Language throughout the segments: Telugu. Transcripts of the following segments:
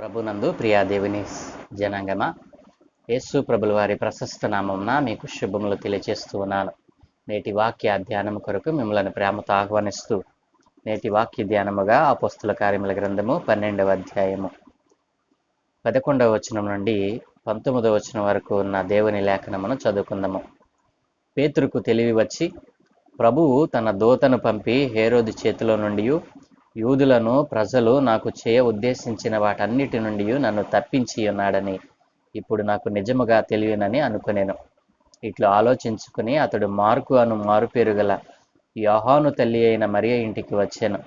ప్రభునందు ప్రియా దేవుని జనాంగమ, యేసు ప్రభుల వారి ప్రశస్త నామమున మీకు శుభములు తెలియజేస్తూ ఉన్నాను. నేటి వాక్య ధ్యానం కొరకు మిమ్మల్ని ప్రేమతో ఆహ్వానిస్తూ నేటి వాక్య ధ్యానముగా అపోస్తుల కార్యముల గ్రంథము 12వ అధ్యాయము 11వ వచనం నుండి 19వ వచనం వరకు ఉన్న దేవుని లేఖనమును చదువుకుందాము. పేతురుకు తెలివి వచ్చి, ప్రభువు తన దూతను పంపి హేరోదు చేతిలో నుండి యూదులను ప్రజలు నాకు చేయ ఉద్దేశించిన వాటన్నిటి నుండి నన్ను తప్పించి ఉన్నాడని ఇప్పుడు నాకు నిజముగా తెలియనని అనుకునేను. ఇట్లా ఆలోచించుకుని అతడు మార్కు అను మారుపేరు గల యోహాను తల్లి అయిన మరియ ఇంటికి వచ్చాను.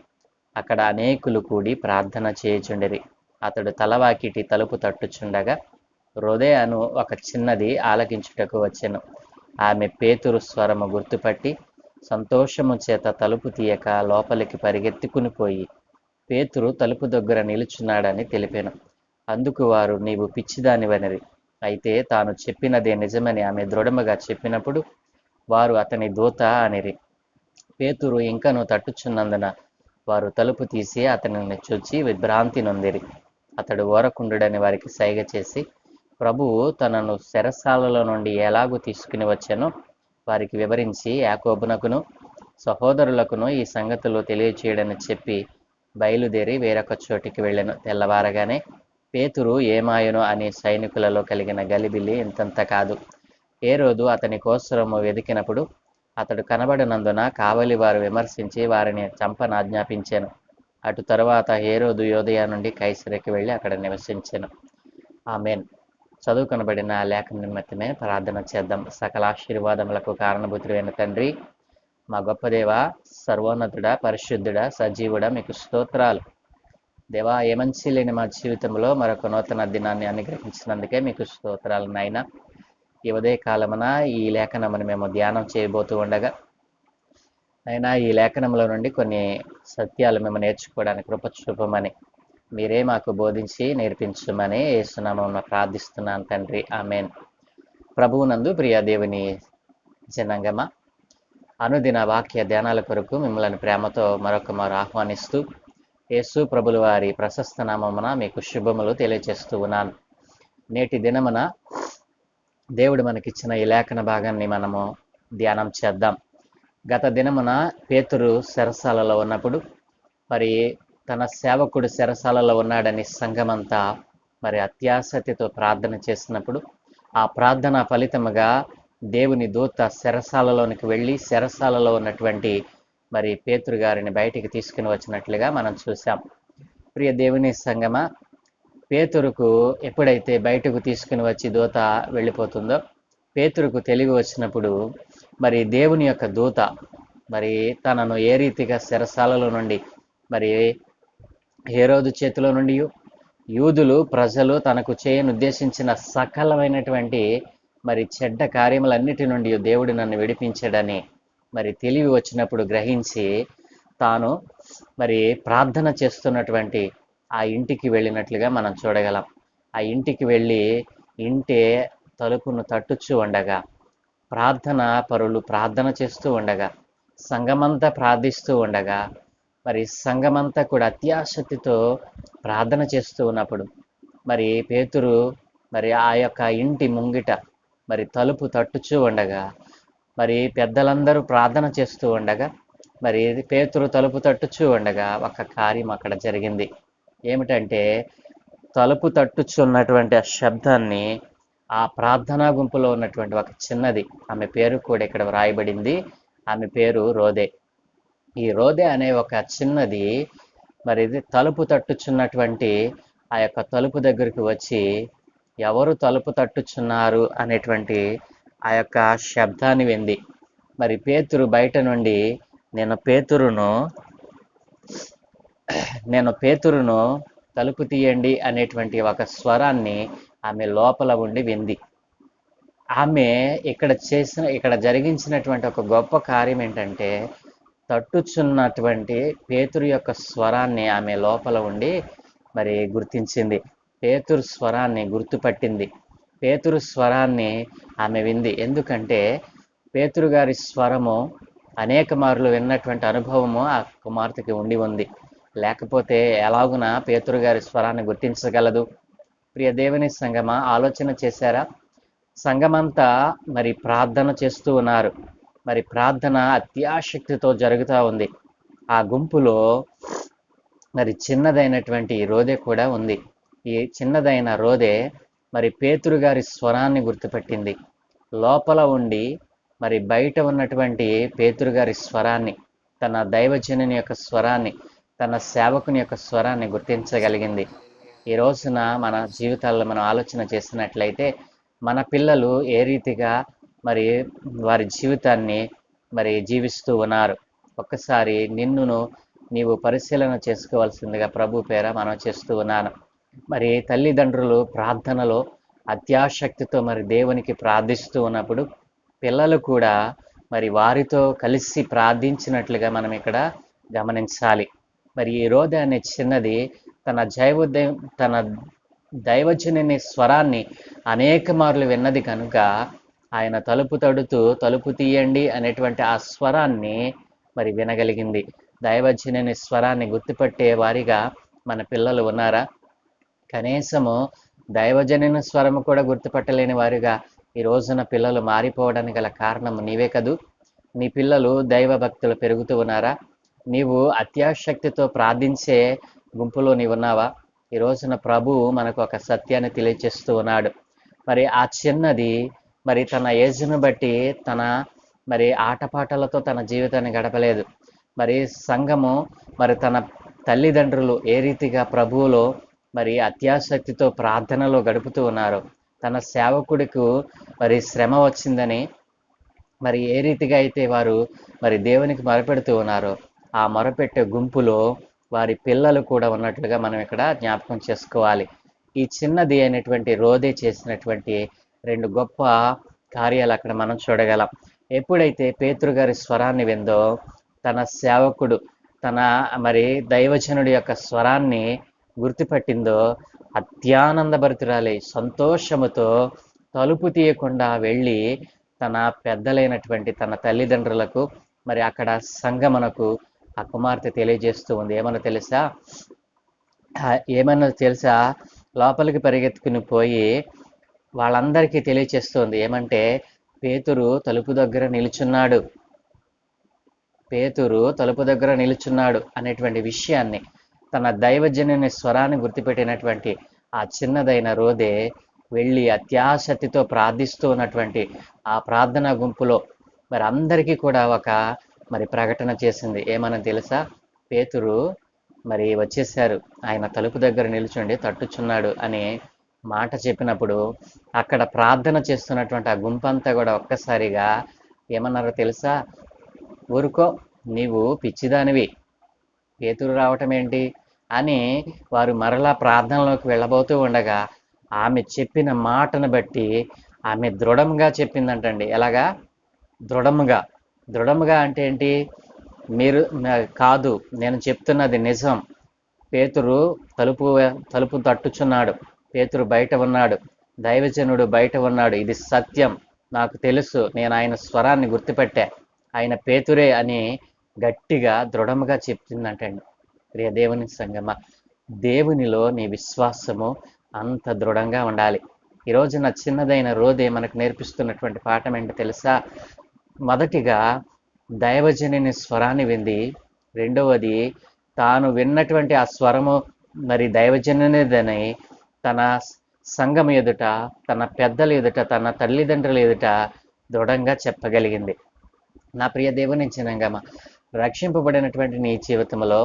అక్కడ అనేకులు కూడి ప్రార్థన చేయుచుండిరి. అతడు తలవాకిటి తలుపు తట్టుచుండగా రొదే అను ఒక చిన్నది ఆలకించుటకు వచ్చెను. ఆమె పేతురు స్వరము గుర్తుపట్టి సంతోషము చేత తలుపు తీయక లోపలికి పరిగెత్తుకుని పోయి పేతురు తలుపు దగ్గర నిలుచున్నాడని తెలిపాను. అందుకు వారు, నీవు పిచ్చిదానివనిరి. అయితే తాను చెప్పినదే నిజమని ఆమె దృఢముగా చెప్పినప్పుడు వారు అతని దూత అనిరి. పేతురు ఇంకను తట్టుచున్నందున వారు తలుపు తీసి అతనిని చూచి విభ్రాంతి నొందిరి. అతడు ఓరకుండుడని వారికి సైగ చేసి, ప్రభువు తనను చెరసాలలో నుండి ఎలాగూ తీసుకుని వచ్చానో వారికి వివరించి యాకోబునకును సహోదరులకును ఈ సంగతులు తెలియచేయడని చెప్పి బయలుదేరి వేరొక చోటికి వెళ్ళెను. తెల్లవారగానే పేతురు ఏమాయను అనే సైనికులలో కలిగిన గలిబిలి ఇంతంత కాదు. హేరోదు అతని కోసరము వెదికినప్పుడు అతడు కనబడినందున కావలి వారు విమర్శించి వారిని చంపనాజ్ఞాపించాను. అటు తరువాత హేరోదు యోదయ నుండి కైసరికి వెళ్ళి అక్కడ నివసించెను. ఆమేన్. చదువుకొనబడిన లేఖన నిమిత్తమే ప్రార్థన చేద్దాం. సకల ఆశీర్వాదములకు కారణభూతుడైన తండ్రి, మా గొప్ప దేవ, సర్వోన్నతుడా, పరిశుద్ధుడా, సజీవుడా, మీకు స్తోత్రాలు. దేవా, ఏ మంచి లేని మా జీవితంలో మరొక నూతన దినాన్ని అనుగ్రహించినందుకే మీకు స్తోత్రాలు నాయన. ఈ ఉదయ కాలమున ఈ లేఖనమును మేము ధ్యానం చేయబోతూ ఉండగా అయినా ఈ లేఖనంలో నుండి కొన్ని సత్యాలు మేము నేర్చుకోవడానికి కృప చూపమని మీరే మాకు బోధించి నేర్పించమని యేసునామమున ప్రార్థిస్తున్నాను తండ్రి. ఆమేన్. ప్రభువునందు ప్రియ దేవుని జనాంగమ, అనుదిన వాక్య ధ్యానాల కొరకు మిమ్మల్ని ప్రేమతో మరొకమారు ఆహ్వానిస్తూ యేసు ప్రభుల వారి ప్రశస్త నామమున మీకు శుభములు తెలియజేస్తూ ఉన్నాను. నేటి దినమున దేవుడు మనకిచ్చిన ఈ లేఖన భాగాన్ని మనము ధ్యానం చేద్దాం. గత దినమున పేతురు చెరసాలలో ఉన్నప్పుడు మరి తన సేవకుడు చెరసాలలో ఉన్నాడని సంఘమంతా మరి అత్యాసక్తితో ప్రార్థన చేసినప్పుడు ఆ ప్రార్థన ఫలితముగా దేవుని దూత చెరసాలలోనికి వెళ్ళి చెరసాలలో ఉన్నటువంటి మరి పేతురు గారిని బయటికి తీసుకుని వచ్చినట్లుగా మనం చూసాం. ప్రియ దేవుని సంగమ, పేతురుకు ఎప్పుడైతే బయటకు తీసుకుని వచ్చి దూత వెళ్ళిపోతుందో పేతురుకు తెలివి వచ్చినప్పుడు మరి దేవుని యొక్క దూత మరి తనను ఏ రీతిగా చెరసాలలో నుండి మరి హేరోదు చేతిలో నుండి యూదులు ప్రజలు తనకు చేయనుద్దేశించిన సకలమైనటువంటి మరి చెడ్డ కార్యములన్నిటి నుండి దేవుడు నన్ను విడిపించాడని మరి తెలివి వచ్చినప్పుడు గ్రహించి తాను మరి ప్రార్థన చేస్తున్నటువంటి ఆ ఇంటికి వెళ్ళినట్లుగా మనం చూడగలం. ఆ ఇంటికి వెళ్ళి ఇంటి తలుపును తట్టుచూ ఉండగా ప్రార్థన పరులు ప్రార్థన చేస్తూ ఉండగా సంఘమంతా ప్రార్థిస్తూ ఉండగా మరి సంఘమంతా కూడా అత్యాసక్తితో ప్రార్థన చేస్తూ ఉన్నప్పుడు మరి పేతురు మరి ఆ యొక్క ఇంటి ముంగిట మరి తలుపు తట్టుచూ ఉండగా మరి పెద్దలందరూ ప్రార్థన చేస్తూ ఉండగా మరి పేతురు తలుపు తట్టుచూ ఉండగా ఒక కార్యం అక్కడ జరిగింది. ఏమిటంటే తలుపు తట్టుచున్నటువంటి ఆ శబ్దాన్ని ఆ ప్రార్థనా గుంపులో ఉన్నటువంటి ఒక చిన్నది, ఆమె పేరు కూడా ఇక్కడ వ్రాయబడింది, ఆమె పేరు రోదే. ఈ రోదే అనే ఒక చిన్నది మరి తలుపు తట్టుచున్నటువంటి ఆ యొక్క తలుపు దగ్గరికి వచ్చి ఎవరు తలుపు తట్టుచున్నారు అనేటువంటి ఆ యొక్క శబ్దాన్ని వింది. మరి పేతురు బయట నుండి నేను పేతురును తలుపు తీయండి అనేటువంటి ఒక స్వరాన్ని ఆమె లోపల ఉండి వింది. ఆమె ఇక్కడ జరిగించినటువంటి ఒక గొప్ప కార్యం ఏంటంటే తట్టుచున్నటువంటి పేతురు యొక్క స్వరాన్ని ఆమె లోపల ఉండి మరి గుర్తించింది. పేతురు స్వరాన్ని గుర్తుపట్టింది. పేతురు స్వరాన్ని ఆమె వింది. ఎందుకంటే పేతురు గారి స్వరము అనేక మార్లు విన్నటువంటి అనుభవము ఆ కుమార్తెకి ఉండి ఉంది. లేకపోతే ఎలాగున పేతురు గారి స్వరాన్ని గుర్తించగలదు? ప్రియ దేవుని సంగమా, ఆలోచన చేశారా? సంఘమంతా మరి ప్రార్థన చేస్తూ ఉన్నారు. మరి ప్రార్థన అత్యాశక్తితో జరుగుతూ ఉంది. ఆ గుంపులో మరి చిన్నదైనటువంటి రోదె కూడా ఉంది. ఈ చిన్నదైన రోదె మరి పేతురు గారి స్వరాన్ని గుర్తుపట్టింది. లోపల ఉండి మరి బయట ఉన్నటువంటి పేతురు గారి స్వరాన్ని, తన దైవజనుని యొక్క స్వరాన్ని, తన సేవకుని యొక్క స్వరాన్ని గుర్తించగలిగింది. ఈ రోజున మన జీవితాల్లో మనం ఆలోచన చేసినట్లయితే మన పిల్లలు ఏ రీతిగా మరి వారి జీవితాన్ని మరి జీవిస్తూ ఉన్నారు. ఒక్కసారి నీవు పరిశీలన చేసుకోవాల్సిందిగా ప్రభు పేర మనం చేస్తూ ఉన్నాను. మరి తల్లిదండ్రులు ప్రార్థనలో అత్యాశక్తితో మరి దేవునికి ప్రార్థిస్తూ ఉన్నప్పుడు పిల్లలు కూడా మరి వారితో కలిసి ప్రార్థించినట్లుగా మనం ఇక్కడ గమనించాలి. మరి ఈ రోదె అనే చిన్నది తన దైవజనుని స్వరాన్ని అనేక మార్లు విన్నది కనుక ఆయన తలుపు తడుతూ తలుపు తీయండి అనేటువంటి ఆ స్వరాన్ని మరి వినగలిగింది. దైవజనుని స్వరాన్ని గుర్తుపట్టే వారిగా మన పిల్లలు ఉన్నారా? కనీసము దైవజనుని స్వరము కూడా గుర్తుపట్టలేని వారిగా ఈ రోజున పిల్లలు మారిపోవడానికి గల కారణం నీవే కదూ. నీ పిల్లలు దైవ భక్తులు పెరుగుతూ ఉన్నారా? నీవు అత్యాశక్తితో ప్రార్థించే గుంపులో నీవున్నావా? ఈ రోజున ప్రభువు మనకు ఒక సత్యాన్ని తెలియచేస్తూ ఉన్నాడు. మరి ఆ చిన్నది మరి తన ఏజ్ను బట్టి మరి ఆటపాటలతో తన జీవితాన్ని గడపలేదు. మరి సంఘము మరి తన తల్లిదండ్రులు ఏ రీతిగా ప్రభువులో మరి అత్యాశక్తితో ప్రార్థనలో గడుపుతూ ఉన్నారు, తన సేవకుడికి మరి శ్రమ వచ్చిందని మరి ఏ రీతిగా అయితే వారు మరి దేవునికి మొరపెడుతూ ఉన్నారో ఆ మొరపెట్టే గుంపులో వారి పిల్లలు కూడా ఉన్నట్లుగా మనం ఇక్కడ జ్ఞాపకం చేసుకోవాలి. ఈ చిన్నది అయినటువంటి రోదే చేసినటువంటి 2 గొప్ప కార్యాలు అక్కడ మనం చూడగలం. ఎప్పుడైతే పేతురు గారి స్వరాన్ని విందో, తన సేవకుడు తన మరి దైవజనుడి యొక్క స్వరాన్ని గుర్తుపట్టిందో, అత్యానందభరితురాలై సంతోషముతో తలుపు తీయకుండా వెళ్ళి తన పెద్దలైనటువంటి తన తల్లిదండ్రులకు మరి అక్కడ సంగమనకు ఆ కుమార్తె తెలియజేస్తూ ఉంది. ఏమన్నా తెలుసా? లోపలికి పరిగెత్తుకుని పోయి వాళ్ళందరికీ తెలియచేస్తుంది. ఏమంటే, పేతురు తలుపు దగ్గర నిలుచున్నాడు అనేటువంటి విషయాన్ని, తన దైవజనుని స్వరాన్ని గుర్తుపెట్టినటువంటి ఆ చిన్నదైన రోదే వెళ్ళి అత్యాశక్తితో ప్రార్థిస్తూ ఉన్నటువంటి ఆ ప్రార్థనా గుంపులో మరి అందరికీ కూడా ఒక మరి ప్రకటన చేసింది. ఏమని తెలుసా? పేతురు మరి వచ్చేసారు, ఆయన తలుపు దగ్గర నిల్చుండి తట్టుచున్నాడు అనే మాట చెప్పినప్పుడు అక్కడ ప్రార్థన చేస్తున్నటువంటి ఆ గుంపంతా కూడా ఒక్కసారిగా ఏమన్నారో తెలుసా? ఊరుకో, నీవు పిచ్చిదానివి, పేతురు రావటం ఏంటి అని వారు మరలా ప్రార్థనలోకి వెళ్ళబోతూ ఉండగా ఆమె చెప్పిన మాటను బట్టి ఆమె దృఢంగా చెప్పిందంటండి. ఎలాగా? దృఢముగా అంటే ఏంటి? మీరు కాదు, నేను చెప్తున్నది నిజం. పేతురు తలుపు తట్టుచున్నాడు, పేతురు బయట ఉన్నాడు, దైవజనుడు బయట ఉన్నాడు, ఇది సత్యం, నాకు తెలుసు, నేను ఆయన స్వరాన్ని గుర్తుపెట్టా, ఆయన పేతురే అని గట్టిగా దృఢముగా చెప్తుందంటండి. ప్రియ దేవుని సంగమా, దేవునిలో నీ విశ్వాసము అంత దృఢంగా ఉండాలి. ఈరోజు నా చిన్నదైన రోదే మనకు నేర్పిస్తున్నటువంటి పాఠం ఏంటో తెలుసా? మొదటిగా దైవజనుని స్వరాన్ని వింది, రెండవది తాను విన్నటువంటి ఆ స్వరము మరి దైవజనునిదని తన సంఘం ఎదుట, తన పెద్దల ఎదుట, తన తల్లిదండ్రుల ఎదుట దృఢంగా చెప్పగలిగింది. నా ప్రియ దేవుని జనాంగమా, రక్షింపబడినటువంటి నీ జీవితంలో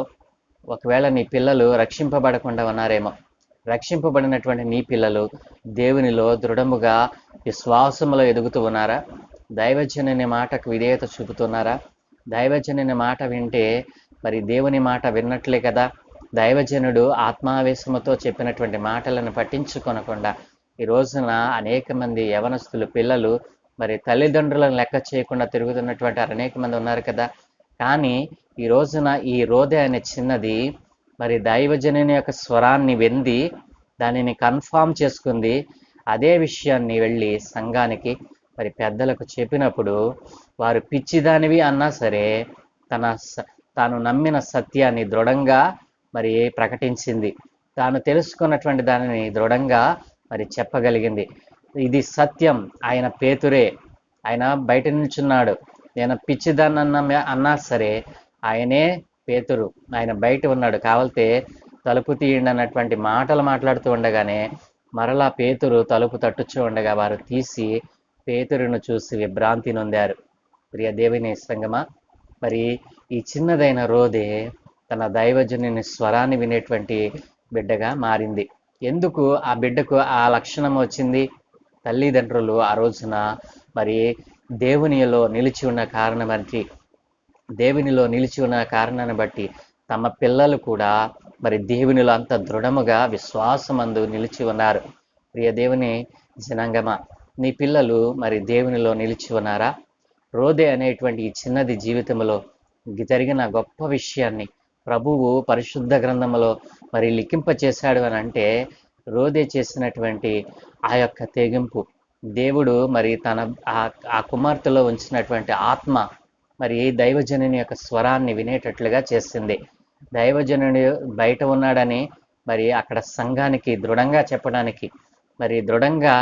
ఒకవేళ నీ పిల్లలు రక్షింపబడకుండా ఉన్నారేమో, రక్షింపబడినటువంటి నీ పిల్లలు దేవునిలో దృఢముగా విశ్వాసములో ఎదుగుతూ ఉన్నారా? దైవజనుని మాటకు విధేయత చూపుతున్నారా? దైవజనుని మాట వింటే మరి దేవుని మాట విన్నట్లే కదా. దైవజనుడు ఆత్మావేశముతో చెప్పినటువంటి మాటలను పట్టించుకొనకుండా ఈ రోజున అనేక మంది యవనస్తులు పిల్లలు మరి తల్లిదండ్రులను లెక్క చేయకుండా తిరుగుతున్నటువంటి అనేక మంది ఉన్నారు కదా. కానీ ఈ రోజున ఈ రోదె అనే చిన్నది మరి దైవజనుని యొక్క స్వరాన్ని వింది, దానిని కన్ఫామ్ చేసుకుంది. అదే విషయాన్ని వెళ్ళి సంఘానికి మరి పెద్దలకు చెప్పినప్పుడు వారు పిచ్చిదానివి అన్నా సరే తాను నమ్మిన సత్యాన్ని దృఢంగా మరి ప్రకటించింది. తాను తెలుసుకున్నటువంటి దానిని దృఢంగా మరి చెప్పగలిగింది. ఇది సత్యం. ఆయన పేతురే. ఆయన బయట నిల్చున్నాడు. నేను పిచ్చిదాన్ని అన్నా సరే ఆయనే పేతురు. ఆయన బయట ఉన్నాడు. కావాలితే తలుపు తీయండి అన్నటువంటి మాటలు మాట్లాడుతూ ఉండగానే మరలా పేతురు తలుపు తట్టుచూ ఉండగా వారు తీసి పేతురును చూసి విభ్రాంతి నొందారు. ప్రియ దేవుని సంగమా, మరి ఈ చిన్నదైన రోదే తన దైవజనుని స్వరాన్ని వినేటువంటి బిడ్డగా మారింది. ఎందుకు ఆ బిడ్డకు ఆ లక్షణం వచ్చింది? తల్లిదండ్రులు ఆ రోజున మరి దేవునిలో నిలిచి ఉన్న కారణం బట్టి దేవునిలో నిలిచి ఉన్న కారణాన్ని బట్టి తమ పిల్లలు కూడా మరి దేవునిలో అంత దృఢముగా విశ్వాసమందు నిలిచి ఉన్నారు. ప్రియ దేవుని జనాంగమా, నీ పిల్లలు మరి దేవునిలో నిలిచి ఉన్నారా? రోదే అనేటువంటి ఈ చిన్నది జీవితంలో జరిగిన గొప్ప విషయాన్ని ప్రభువు పరిశుద్ధ గ్రంథంలో మరి లిఖింప చేశాడు అని అంటే రోదే చేసినటువంటి ఆ యొక్క తెగింపు, దేవుడు మరి తన ఆ కుమార్తెలో ఉంచినటువంటి ఆత్మ మరి దైవజనుని యొక్క స్వరాన్ని వినేటట్లుగా చేసింది. దైవజనుడు బయట ఉన్నాడని మరి అక్కడ సంఘానికి దృఢంగా చెప్పడానికి, మరి దృఢంగా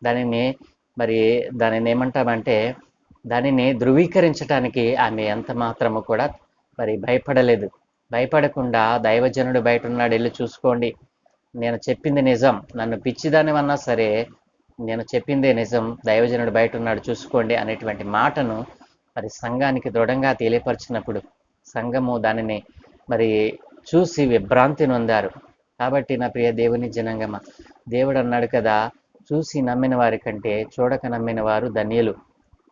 దానిని ఏమంటామంటే దానిని ధృవీకరించడానికి ఆమె ఎంత మాత్రము కూడా మరి భయపడలేదు. భయపడకుండా దైవజనుడు బయట ఉన్నాడు, వెళ్ళి చూసుకోండి, నేను చెప్పింది నిజం, నన్ను పిచ్చిదానివన్నా సరే నేను చెప్పిందే నిజం, దైవజనుడు బయట ఉన్నాడు చూసుకోండి అనేటువంటి మాటను మరి సంఘానికి దృఢంగా తెలియపరిచినప్పుడు సంఘము దానిని మరి చూసి విభ్రాంతి నొందారు. కాబట్టి నా ప్రియ దేవుని జనాంగమా, దేవుడు అన్నాడు కదా, చూసి నమ్మిన వారి కంటే చూడక నమ్మిన వారు ధన్యులు.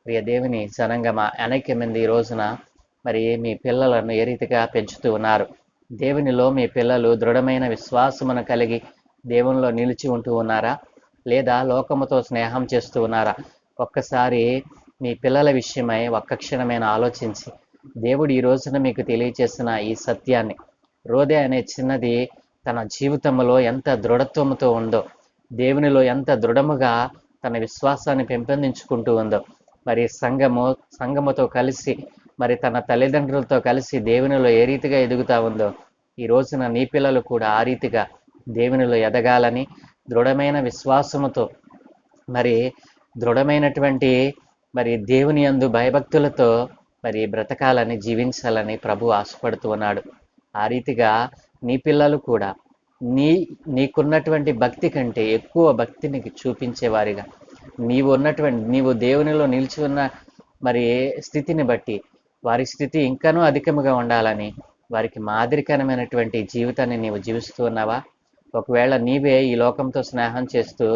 ప్రియ దేవుని జనాంగమా, అనేక మంది ఈ రోజున మరి మీ పిల్లలను ఏ రీతిగా పెంచుతూ ఉన్నారు? దేవునిలో మీ పిల్లలు దృఢమైన విశ్వాసమును కలిగి దేవునిలో నిలిచి ఉంటూ ఉన్నారా? లేదా లోకముతో స్నేహం చేస్తూ ఉన్నారా? ఒక్కసారి మీ పిల్లల విషయమై ఒక్క క్షణమైన ఆలోచించి దేవుడు ఈ రోజున మీకు తెలియచేసిన ఈ సత్యాన్ని, రోదే అనే చిన్నది తన జీవితంలో ఎంత దృఢత్వముతో ఉందో, దేవునిలో ఎంత దృఢముగా తన విశ్వాసాన్ని పెంపొందించుకుంటూ ఉందో, మరి సంఘముతో కలిసి మరి తన తల్లిదండ్రులతో కలిసి దేవునిలో ఏ రీతిగా ఎదుగుతా ఉందో, ఈ రోజున నీ పిల్లలు కూడా ఆ రీతిగా దేవునిలో ఎదగాలని దృఢమైన విశ్వాసముతో మరి దృఢమైనటువంటి మరి దేవుని యందు భయభక్తులతో మరి బ్రతకాలని, జీవించాలని ప్రభు ఆశపడుతూ ఉన్నాడు. ఆ రీతిగా నీ పిల్లలు కూడా నీకున్నటువంటి భక్తి కంటే ఎక్కువ భక్తిని చూపించేవారిగా, నీవు దేవునిలో నిలిచి ఉన్న మరి స్థితిని బట్టి వారి స్థితి ఇంకనూ అధికముగా ఉండాలని వారికి మాదిరికరమైనటువంటి జీవితాన్ని నీవు జీవిస్తూ ఉన్నావా? ఒకవేళ నీవే ఈ లోకంతో స్నేహం చేస్తూ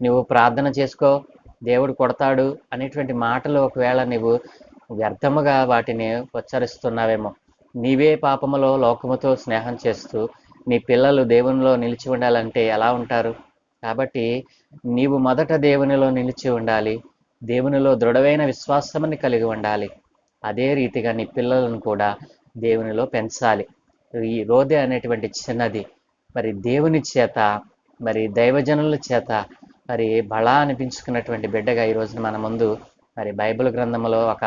నువ్వు ప్రార్థన చేసుకో, దేవుడు కొడతాడు అనేటువంటి మాటలు ఒకవేళ నీవు వ్యర్థముగా వాటిని ఉచ్చరిస్తున్నావేమో. నీవే పాపములో లోకముతో స్నేహం చేస్తూ నీ పిల్లలు దేవునిలో నిలిచి ఉండాలంటే ఎలా ఉంటారు? కాబట్టి నీవు మొదట దేవునిలో నిలిచి ఉండాలి, దేవునిలో దృఢమైన విశ్వాసముని కలిగి ఉండాలి. అదే రీతిగా నీ పిల్లలను కూడా దేవునిలో పెంచాలి. ఈ రోదే అనేటువంటి చిన్నది మరి దేవుని చేత మరి దైవజనుల చేత మరి బలా అనిపించుకున్నటువంటి బిడ్డగా ఈ రోజున మన ముందు మరి బైబిల్ గ్రంథంలో ఒక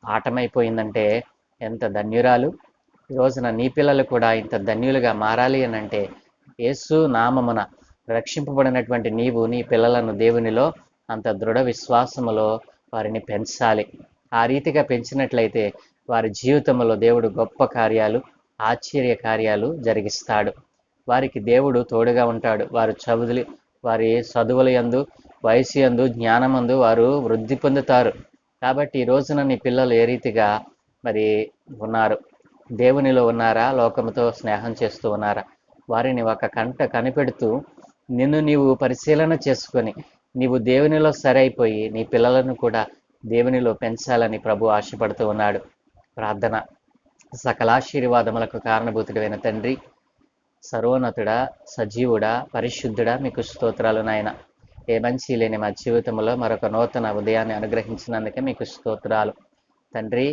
పాఠమైపోయిందంటే ఎంత ధన్యురాలు. ఈ రోజున నీ పిల్లలు కూడా ఇంత ధన్యులుగా మారాలి అని అంటే యేసు నామమున రక్షింపబడినటువంటి నీవు నీ పిల్లలను దేవునిలో అంత దృఢ విశ్వాసములో వారిని పెంచాలి. ఆ రీతిగా పెంచినట్లయితే వారి జీవితంలో దేవుడు గొప్ప కార్యాలు, ఆశ్చర్య కార్యాలు జరిగిస్తాడు. వారికి దేవుడు తోడుగా ఉంటాడు. వారి చదువుల యందు, వయసు యందు, జ్ఞానమందు వారు వృద్ధి పొందుతారు. కాబట్టి ఈ రోజున నీ పిల్లలు ఏ రీతిగా మరి ఉన్నారు? దేవునిలో ఉన్నారా? లోకముతో స్నేహం చేస్తూ ఉన్నారా? వారిని ఒక కంట కనిపెడుతూ నిన్ను నీవు పరిశీలన చేసుకొని నీవు దేవునిలో సరైపోయి నీ పిల్లలను కూడా దేవునిలో పెంచాలని ప్రభు ఆశపడుతూ ఉన్నాడు. ప్రార్థన. సకలాశీర్వాదములకు కారణభూతుడైన తండ్రి, సర్వోన్నతుడా, సజీవుడా, పరిశుద్ధుడా, మీకు స్తోత్రాలు నాయన. ఏ మంచి లేని మా జీవితంలో మరొక నూతన ఉదయాన్ని అనుగ్రహించినందుకే మీకు స్తోత్రాలు తండ్రి.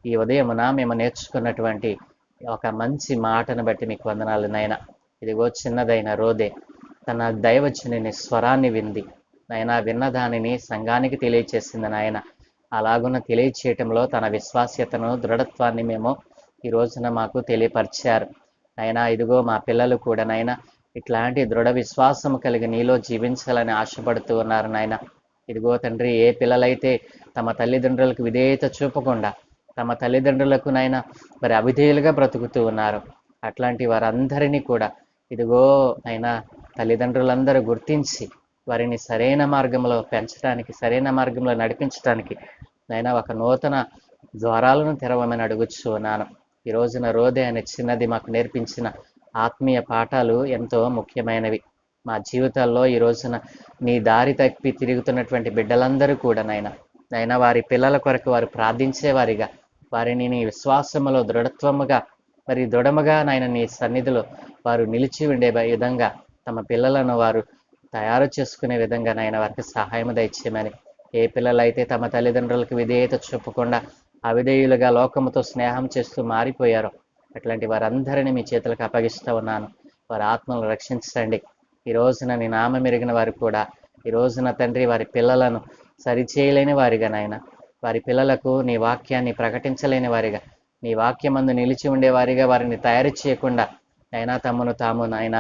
ఈ ఉదయమున మేము నేర్చుకున్నటువంటి ఒక మంచి మాటను బట్టి మీకు వందనాలు నాయన. ఇదిగో చిన్నదైన రోదే తన దైవజనుని స్వరాన్ని వింది నాయన, విన్నదానిని సంఘానికి తెలియచేసింది నాయన. అలాగున్న తెలియచేయటంలో తన విశ్వాస్యతను, దృఢత్వాన్ని మేము ఈ రోజున మాకు తెలియపరిచారు. నైనా ఇదిగో మా పిల్లలు కూడా నైనా ఇట్లాంటి దృఢ విశ్వాసం కలిగి నీలో జీవించాలని ఆశపడుతూ ఉన్నారు నాయన. ఇదిగో తండ్రి, ఏ పిల్లలైతే తమ తల్లిదండ్రులకు విధేయత చూపకుండా తమ తల్లిదండ్రులకు నైనా మరి అవిధేయులుగా బ్రతుకుతూ ఉన్నారు, అట్లాంటి వారందరినీ కూడా ఇదిగో అయినా తల్లిదండ్రులందరూ గుర్తించి వారిని సరైన మార్గంలో పెంచడానికి, సరైన మార్గంలో నడిపించడానికి నైనా ఒక నూతన ద్వారాలను తెరవమని అడుగుచూ ఉన్నాను. ఈ రోజున రోదే అనే చిన్నది మాకు నేర్పించిన ఆత్మీయ పాఠాలు ఎంతో ముఖ్యమైనవి. మా జీవితాల్లో ఈ రోజున నీ దారి తప్పి తిరుగుతున్నటువంటి బిడ్డలందరూ కూడా నైనా వారి పిల్లల కొరకు వారు ప్రార్థించేవారిగా, వారిని నీ విశ్వాసములో దృఢముగా నాయన నీ సన్నిధిలో వారు నిలిచి ఉండే విధంగా తమ పిల్లలను వారు తయారు చేసుకునే విధంగా నాయన వారికి సహాయం దయచేయమని. ఏ పిల్లలైతే తమ తల్లిదండ్రులకు విధేయత చూపకుండా అవిధేయులుగా లోకముతో స్నేహం చేస్తూ మారిపోయారో అట్లాంటి వారందరినీ మీ చేతులకు అప్పగిస్తూ ఉన్నాను. వారి ఆత్మలను రక్షించండి. ఈ రోజున నీ నామం ఎరిగిన వారు కూడా ఈ రోజున తండ్రి వారి పిల్లలను సరిచేయలేని వారిగా నాయన, వారి పిల్లలకు నీ వాక్యాన్ని ప్రకటించలేని వారిగా, నీ వాక్యమందు నిలిచి ఉండేవారిగా వారిని తయారు చేయకుండా అయినా తమను తాము నాయన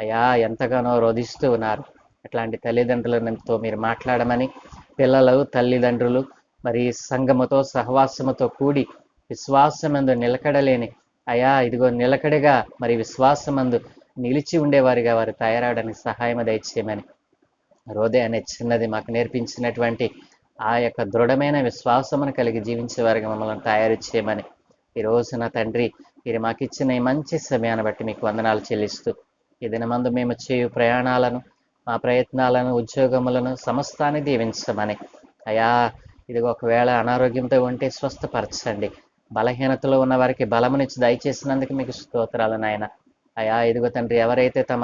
అయ్యా ఎంతగానో రోధిస్తూ ఉన్నారు. అట్లాంటి తల్లిదండ్రులతో మీరు మాట్లాడమని, పిల్లలు తల్లిదండ్రులు మరి సంఘముతో సహవాసముతో కూడి విశ్వాసమందు నిలకడలేని అయా ఇదిగో నిలకడగా మరి విశ్వాసమందు నిలిచి ఉండేవారిగా వారు తయారవడానికి సహాయం దయచేయమని, రోదే అనే చిన్నది మాకు నేర్పించినటువంటి ఆ యొక్క దృఢమైన విశ్వాసమును కలిగి జీవించే వారిగా మమ్మల్ని తయారు చేయమని ఈ రోజున తండ్రి మీరు మాకు ఇచ్చిన ఈ మంచి సమయాన్ని బట్టి మీకు వందనాలు చెల్లిస్తూ, ఈ దినమందు మేము చేయు ప్రయాణాలను, మా ప్రయత్నాలను, ఉద్యోగములను సమస్తాన్ని దీవించమని అయా ఇది ఒకవేళ అనారోగ్యంతో ఉంటే స్వస్థపరచండి. బలహీనతలో ఉన్న వారికి బలమునిచ్చి దయచేసినందుకు మీకు స్తోత్రాలు నాయన. అయా ఇదిగో తండ్రి, ఎవరైతే తమ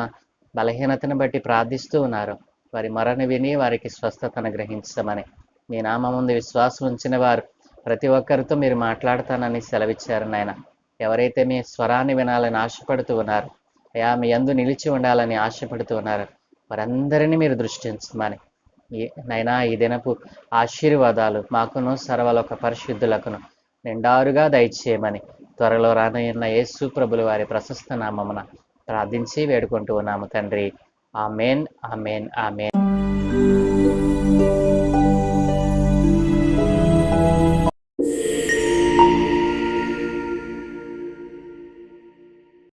బలహీనతను బట్టి ప్రార్థిస్తూ ఉన్నారో వారి మొరను విని వారికి స్వస్థతను గ్రహించమని, మీ నామముందు విశ్వాసం ఉంచిన వారు ప్రతి ఒక్కరితో మీరు మాట్లాడతానని సెలవిచ్చారు నాయన. ఎవరైతే మీ స్వరాన్ని వినాలని ఆశపడుతూ ఉన్నారు, అయా మీ యందు నిలిచి ఉండాలని ఆశపడుతూ ఉన్నారు, వారందరినీ మీరు దృష్టించమని నైనా ఈ దినపు ఆశీర్వాదాలు మాకును సర్వలోక పరిశుద్ధులకును నిండారుగా దయచేయమని త్వరలో రానున్న యేసు ప్రభుల వారి ప్రశస్త నామమున ప్రార్థించి వేడుకుంటూ ఉన్నాము తండ్రి. Amen, amen, amen.